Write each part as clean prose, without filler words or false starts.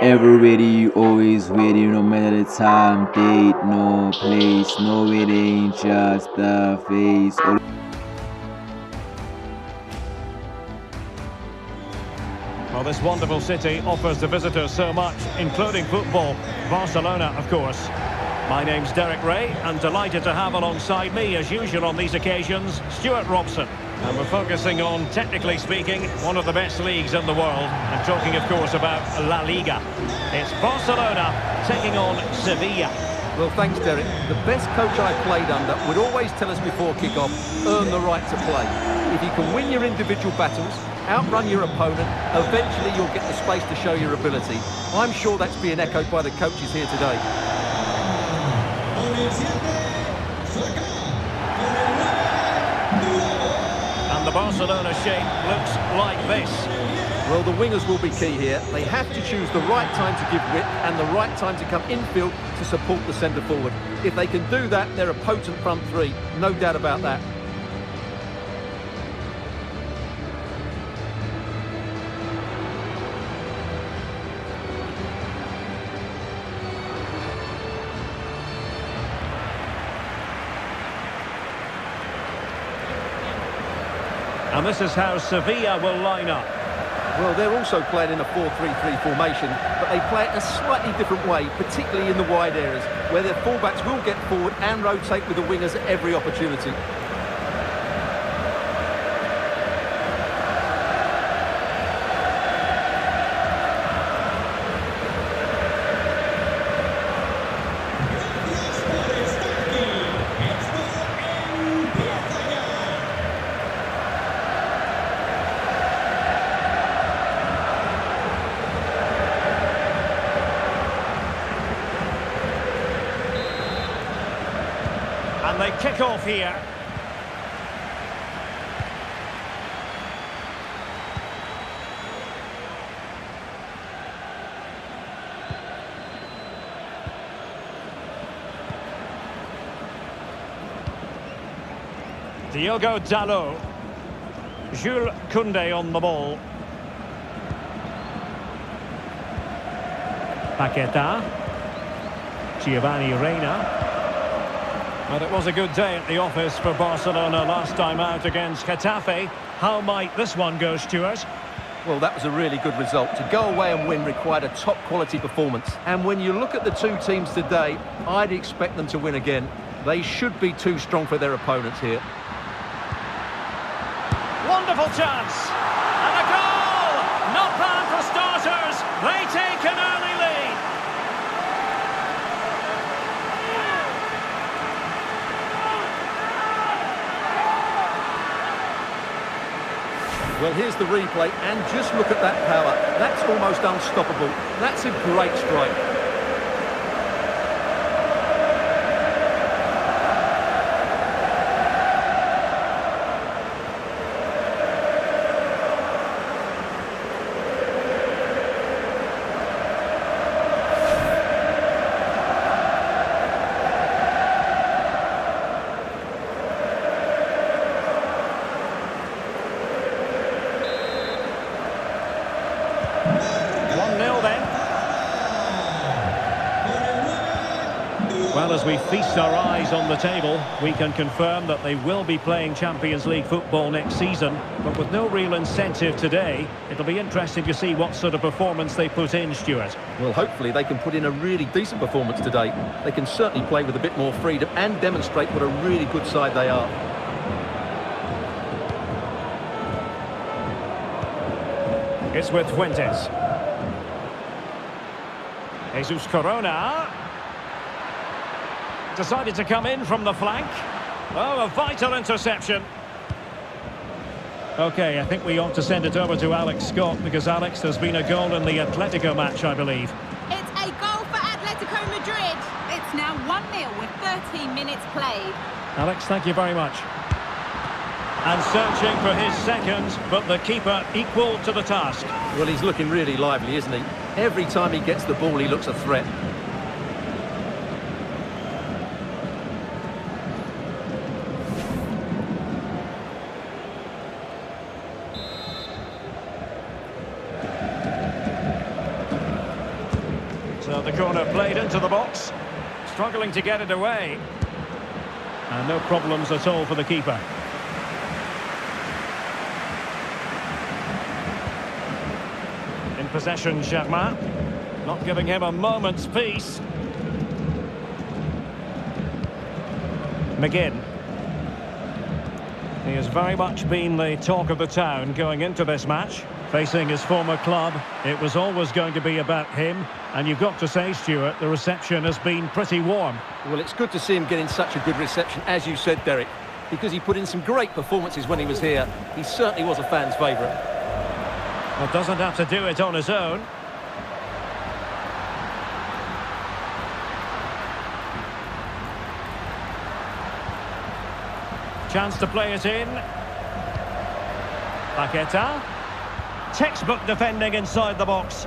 Eveready, always ready, no matter the time, date, no place, no it ain't just the face. Well, this wonderful city offers the visitors so much, including football. Barcelona, of course. My name's Derek Ray, and delighted to have alongside me, as usual on these occasions, Stuart Robson. And we're focusing on, technically speaking, one of the best leagues in the world. I'm talking, of course, about La Liga. It's Barcelona taking on Sevilla. Well, thanks, Derek. The best coach I played under would always tell us before kick-off, earn the right to play. If you can win your individual battles, outrun your opponent, eventually you'll get the space to show your ability. I'm sure that's being echoed by the coaches here today. And the Barcelona shape looks like this. Well, the wingers will be key here. They have to choose the right time to give width and the right time to come infield to support the centre forward. If they can do that, they're a potent front three. No doubt about that. And this is how Sevilla will line up. Well, they're also playing in a 4-3-3 formation, but they play it in a slightly different way, particularly in the wide areas, where their fullbacks will get forward and rotate with the wingers at every opportunity. And they kick off here. Diogo Dalot. Jules Koundé on the ball. Paqueta. Giovanni Reina. But it was a good day at the office for Barcelona last time out against Getafe. How might this one go, Stuart? Well, that was a really good result. To go away and win required a top-quality performance. And when you look at the two teams today, I'd expect them to win again. They should be too strong for their opponents here. Wonderful chance! And a goal! Not bad for starters. They take an early lead. Well, here's the replay, and just look at that power. That's almost unstoppable. That's a great strike. Well, as we feast our eyes on the table, we can confirm that they will be playing Champions League football next season, but with no real incentive today. It'll be interesting to see what sort of performance they put in, Stuart. Well, hopefully they can put in a really decent performance today. They can certainly play with a bit more freedom and demonstrate what a really good side they are. It's with Fuentes. Jesus Corona. Decided to come in from the flank. Oh, a vital interception. OK, I think we ought to send it over to Alex Scott, because, Alex, there's been a goal in the Atletico match, I believe. It's a goal for Atletico Madrid. It's now 1-0 with 13 minutes played. Alex, thank you very much. And searching for his second, but the keeper equal to the task. Well, he's looking really lively, isn't he? Every time he gets the ball, he looks a threat. So the corner played into the box. Struggling to get it away. And no problems at all for the keeper. In possession, Germain. Not giving him a moment's peace. McGinn. He has very much been the talk of the town going into this match. Facing his former club, it was always going to be about him. And you've got to say, Stuart, the reception has been pretty warm. Well, it's good to see him getting such a good reception, as you said, Derek, because he put in some great performances when he was here. He certainly was a fan's favourite. Well, doesn't have to do it on his own. Chance to play it in. Paqueta. Textbook defending inside the box.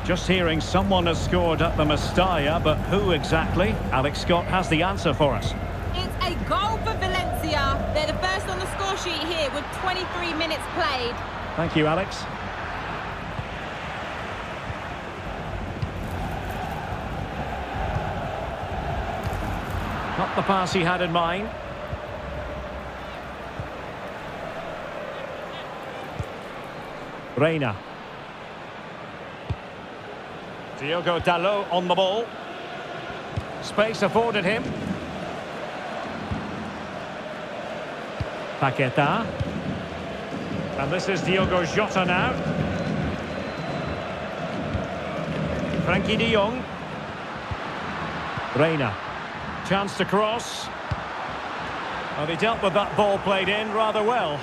Just hearing someone has scored at the Mestalla, but who exactly? Alex Scott has the answer for us. It's a goal for Valencia. They're the first on the score sheet here with 23 minutes played. Thank you, Alex. Not the pass he had in mind. Reina. Diogo Dalot on the ball. Space afforded him. Paqueta. And this is Diogo Jota now. Frankie de Jong. Reina. Chance to cross. And he dealt with that ball played in rather well.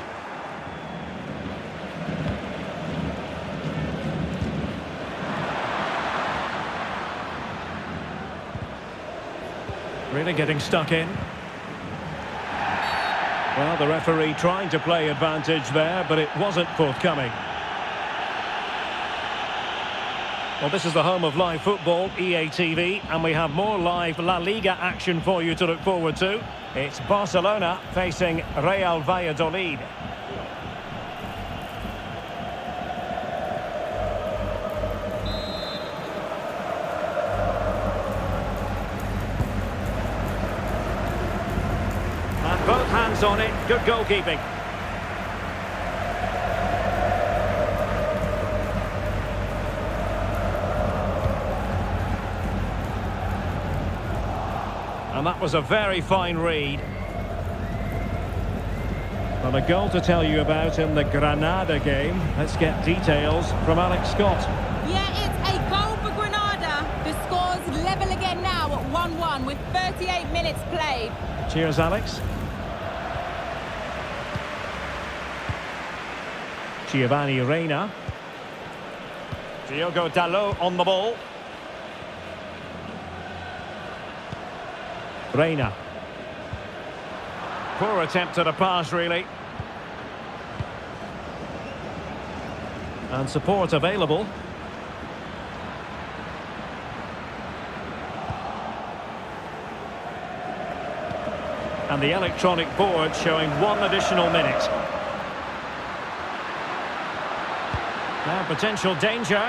Really getting stuck in. Well, the referee trying to play advantage there, but it wasn't forthcoming. Well, this is the home of live football, EA TV, and we have more live La Liga action for you to look forward to. It's Barcelona facing Real Valladolid. Both hands on it, good goalkeeping. And that was a very fine read. Well, a goal to tell you about in the Granada game. Let's get details from Alex Scott. Yeah, it's a goal for Granada. The score's level again now at 1-1 with 38 minutes played. Cheers, Alex. Giovanni Reina. Diogo Dalot on the ball. Reina. Poor attempt at a pass, really. And support available. And the electronic board showing 1 additional minute. Now potential danger.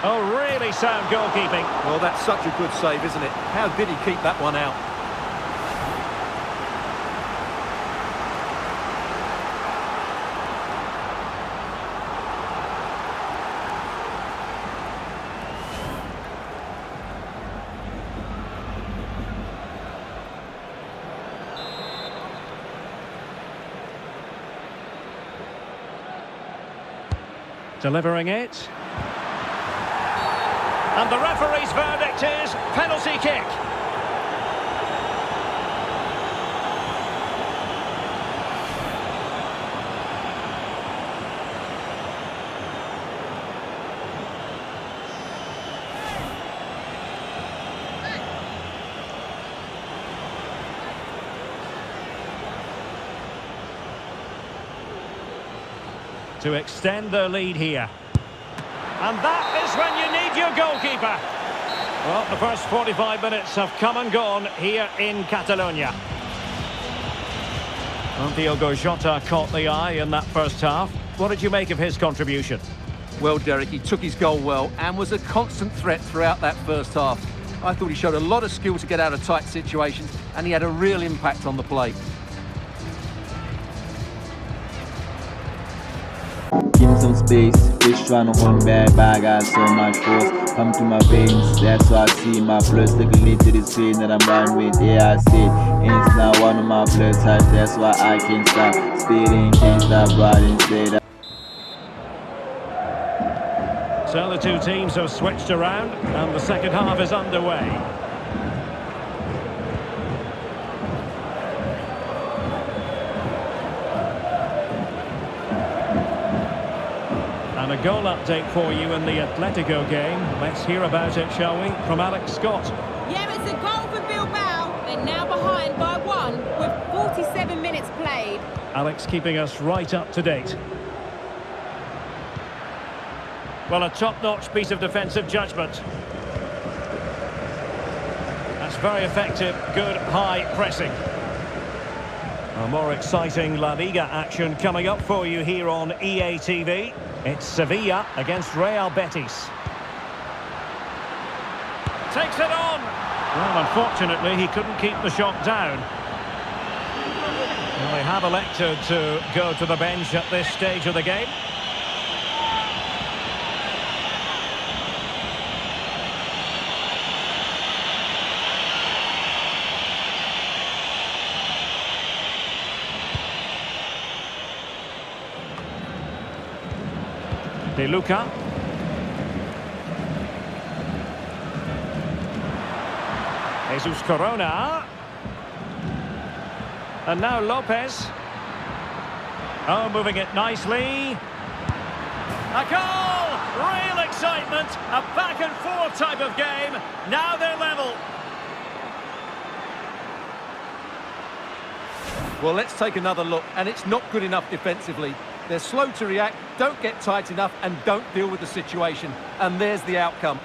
Oh, really sound goalkeeping. Well, that's such a good save, isn't it? How did he keep that one out? Delivering it. And the referee's verdict is penalty kick. To extend their lead here. And that is when you need your goalkeeper. Well, the first 45 minutes have come and gone here in Catalonia. Well, Diogo Jota caught the eye in that first half. What did you make of his contribution? Well, Derek, he took his goal well and was a constant threat throughout that first half. I thought he showed a lot of skill to get out of tight situations, and he had a real impact on the play. Give me some space, fish trying to hold back, but I got so much force. Come to my veins, that's why I see my blood sticking into this pain that I'm riding with. Yeah, I said, it's not one of my blood types, that's why I can't stop. Speeding, can't stop riding, say that. So the two teams have switched around and the second half is underway. And a goal update for you in the Atletico game. Let's hear about it, shall we, from Alex Scott. Yeah, it's a goal for Bilbao. They're now behind by 1 with 47 minutes played. Alex keeping us right up to date. Well, a top-notch piece of defensive judgment. That's very effective, good high pressing. A more exciting La Liga action coming up for you here on EA TV. It's Sevilla against Real Betis. Takes it on! Well, unfortunately, he couldn't keep the shot down. Well, they have elected to go to the bench at this stage of the game. De Luca. Jesus Corona. And now Lopez. Oh, moving it nicely. A goal! Real excitement. A back and forth type of game. Now they're level. Well, let's take another look, and it's not good enough defensively. They're slow to react, don't get tight enough, and don't deal with the situation. And there's the outcome.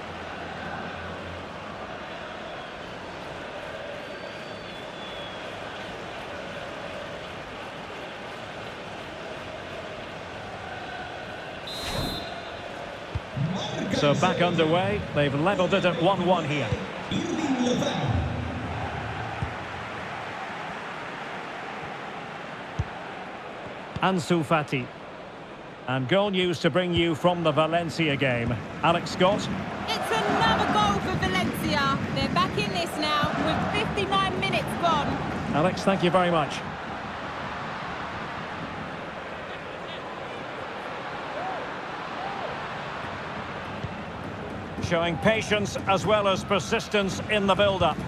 So back underway. They've levelled it at 1-1 here. Ansu Fati. And goal news to bring you from the Valencia game. Alex Scott. It's another goal for Valencia. They're back in this now with 59 minutes gone. Alex, thank you very much. Showing patience as well as persistence in the build-up.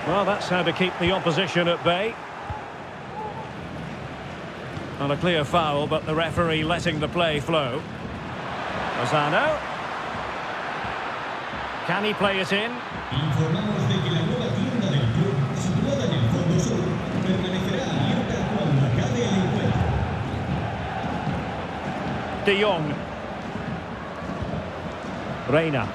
Well, that's how to keep the opposition at bay. Not a clear foul, but the referee letting the play flow. Lozano. Can he play it in? Informamos de que la nueva tienda del club, situada en el fondo sur, permanecerá abierta cuando acabe el encuentro. De Jong. Reina.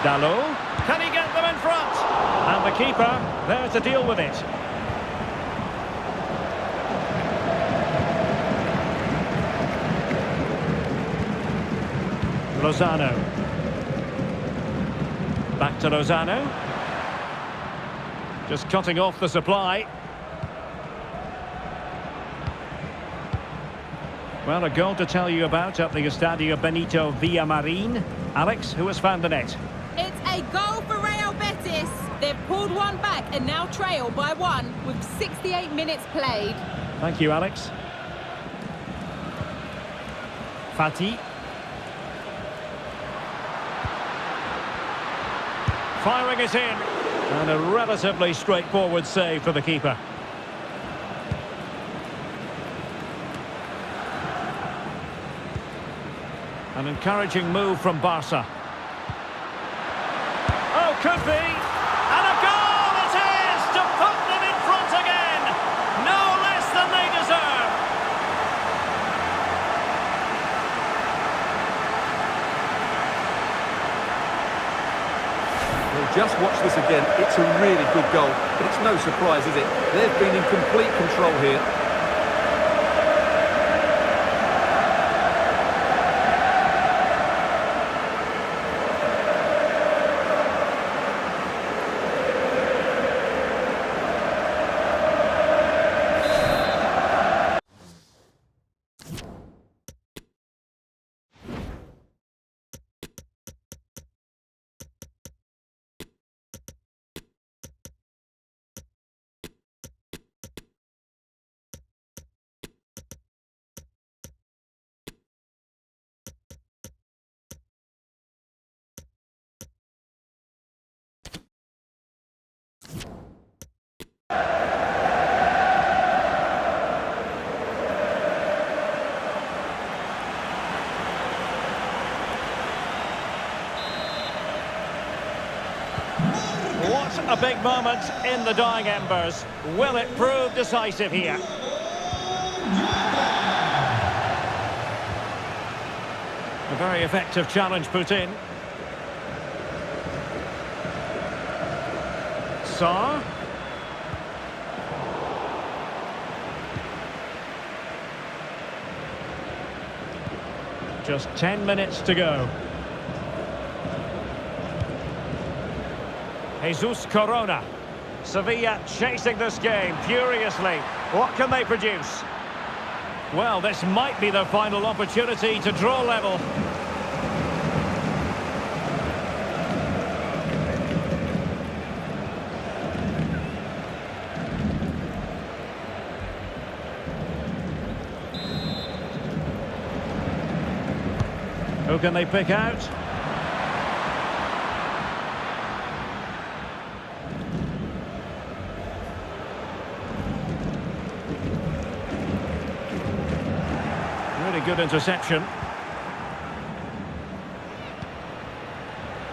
Dalot. Can he get them in front? And the keeper there to deal with it. Lozano. Back to Lozano. Just cutting off the supply. Well, a goal to tell you about at the Estadio Benito Villamarin. Alex, who has found the net? It's a goal for Real Betis. They've pulled one back and now trail by 1 with 68 minutes played. Thank you, Alex. Fati. Firing it in. And a relatively straightforward save for the keeper. An encouraging move from Barca. Oh, could be. And a goal it is to put them in front again. No less than they deserve. Well, Just watch this again. It's a really good goal, but it's no surprise, is it? They've been in complete control here. What a big moment in the dying embers. Will it prove decisive here? A very effective challenge put in. Sarr. Just 10 minutes to go. Jesus Corona. Sevilla chasing this game furiously. What can they produce? Well, this might be their final opportunity to draw level. Who can they pick out? Really good interception.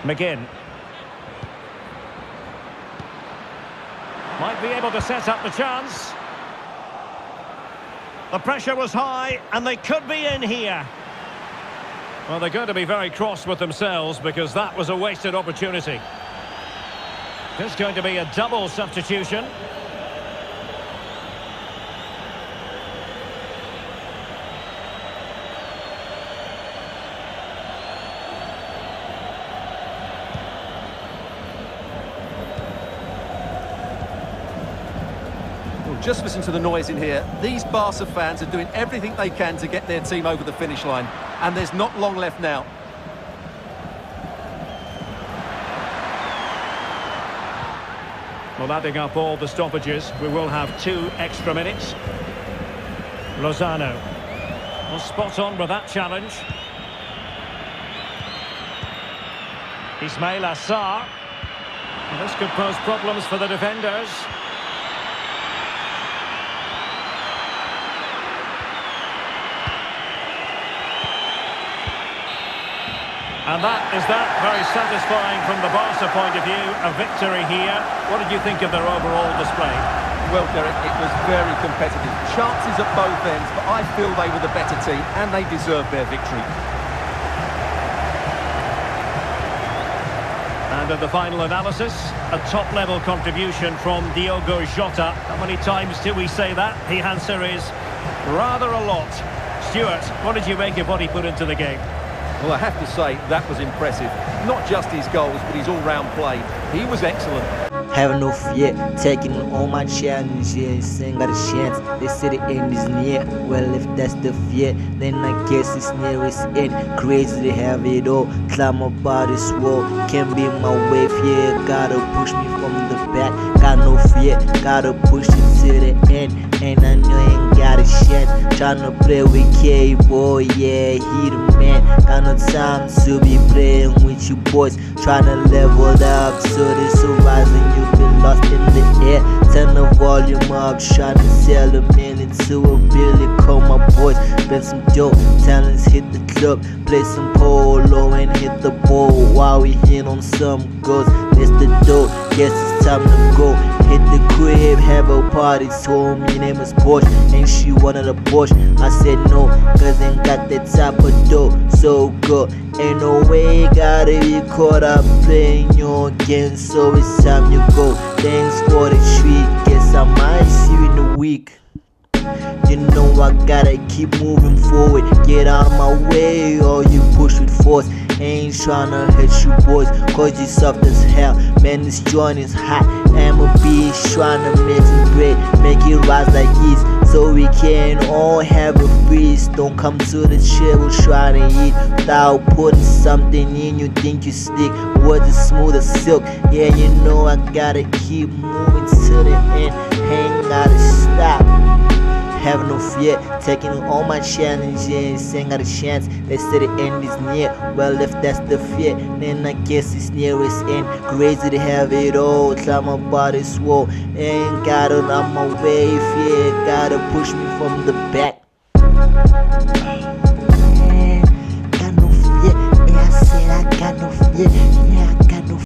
McGinn. Might be able to set up the chance. The pressure was high and they could be in here. Well, they're going to be very cross with themselves because that was a wasted opportunity. There's going to be a double substitution. Just listen to the noise in here. These Barca fans are doing everything they can to get their team over the finish line. And there's not long left now. Well, adding up all the stoppages, we will have 2 extra minutes. Lozano. Well, spot on with that challenge. Ismail Assar. Well, this could pose problems for the defenders. And that is that. Very satisfying from the Barca point of view. A victory here. What did you think of their overall display? Well, Derek, it was very competitive. Chances at both ends, but I feel they were the better team and they deserved their victory. And at the final analysis, a top-level contribution from Diogo Jota. How many times do we say that? The answer is rather a lot. Stuart, what did you make of what he put into the game? Well, I have to say, that was impressive. Not just his goals, but his all-round play. He was excellent. Have no fear, taking all my challenges, ain't got a chance. They say the end is near. Well, if that's the fear, then I guess it's nearest end. Crazy to have it all, climb up by this wall. Can't be my wave, yeah. Gotta push me from the back. Got no fear, gotta push it to the end. And I know I ain't got a chance. Tryna play with K.boi, yeah, he the man. Got no time to be playing with you boys. Tryna level up, so this horizon you've been lost in the air. Turn the volume up, tryna sell a million to a billion. Call my boys, spend some dope. Talents hit the club, play some polo and hit the ball. While we hit on some goals, that's the dope. Guess it's time to go. hit the crib, have a party. Told me name was Porsche, and she wanted a Porsche. I said no, cause ain't got that type of dough. So good, ain't no way, gotta be caught up playing your game. So it's time you go. Thanks for the treat, guess I might see you in the week. You know I gotta keep moving forward. Get out my way or you push with force. Ain't tryna hit you boys, cause you soft as hell. Man, this joint is hot. I'ma be tryna make it bread, make it rise like yeast, so we can all have a feast. Don't come to the table trying to eat without putting something in. You think you slick, words is smooth as silk. Yeah, you know I gotta keep moving to the end. Ain't gotta stop. Have no fear, taking all my challenges, ain't got a chance. They say the end is near. Well, if that's the fear, then I guess it's nearest end. Crazy to have it all, climb my body swole. Ain't got it on my way, fear gotta push me from the back.